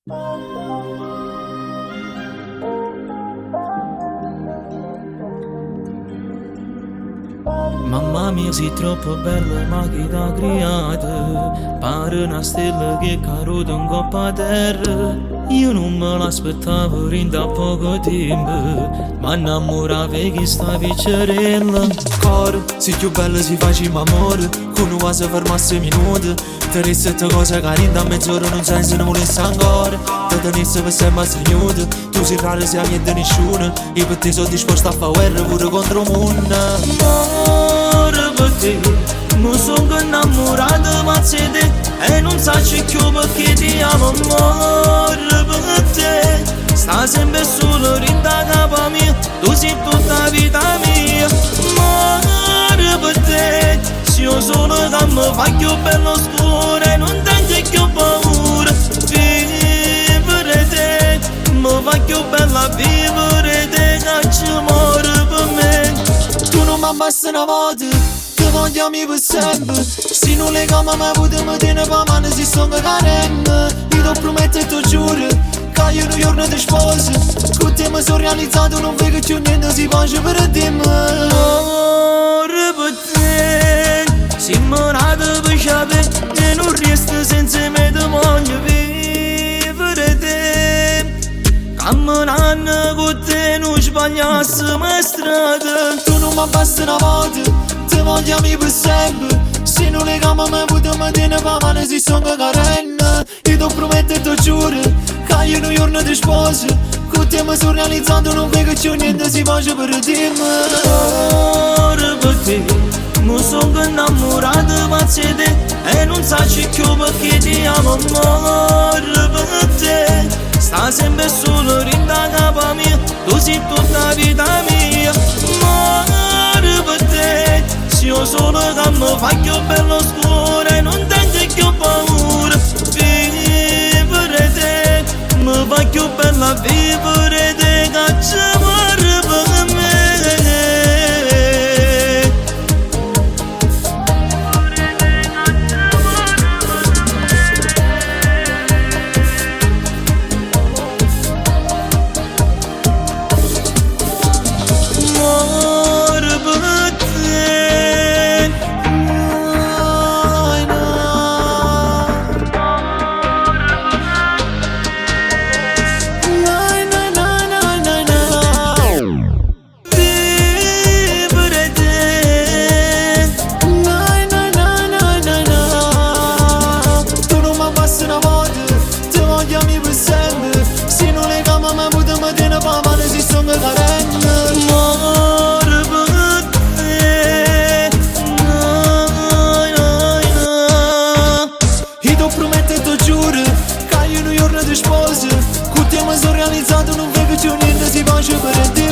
Mamma mia sei troppo bella ma che t'ha creata. Pare una stella che caduta in coppa terra. Io non me l'aspettavo in da poco tempo, ma innamoravo che sta piccerella. Coro, sei più bella se facciamo amore, con una cosa fermasse minuti. Te ne sette cose carine da mezz'ora non sai se ne volesse ancora. Te tenesse per sempre segnuto, tu sei raro se niente nessuno. Io per te sono disposto a fare guerra pure contro il mondo. Amore per te, mi sono innamorato ma sei te, e non saccio più perché ti amo. Amore per te, sta sempre solo rinda capa mia, tu sei tutta vita mia. Amore per te, se io sono che mi fa più bello scuro e non tengo più paura. Vivere te, mi fa più bella vivere te, che ci muore per me. Tu non mi abbassi una volta, ti voglio amico per sempre. Se non legamo mai potremmo tenere per mano se sono carente. Io ti prometto e ti giuro che io un giorno ti sposo. Con te mi sono realizzato, non vedo più niente, si pace per te. Amore per te, si morato per sapere e non resta senza me ti voglio vivere te. Camminando con te non sbagliassimo strada. Tu non mi abbassi una volta, ti voglio amico per sempre. Se non legamo mai potremmo tenere per mano se sono carente. Io ti prometto e ti giuro che io un giorno ti sposo. Con te mi sono realizzato, non vedo più niente, si pace per te. Amore per te, mi sono innamorato ma sei te, e non saccio più perché ti amo. Amore per te, sta sempre solo rinda capa mia, tu sei tutta vita mia. Amore per te, se io sono che mi fa più bello scuro e non tengo più paura. Vivere te, mi fa più bella vivere te, che ci muore per me. Se non legamo mai potremmo tenere per mano se sono carente. Amore per te, no, no, no. Io ti prometto e ti giuro che io un giorno ti sposo. Con te mi sono realizzato, non vedo più niente, si pace per te.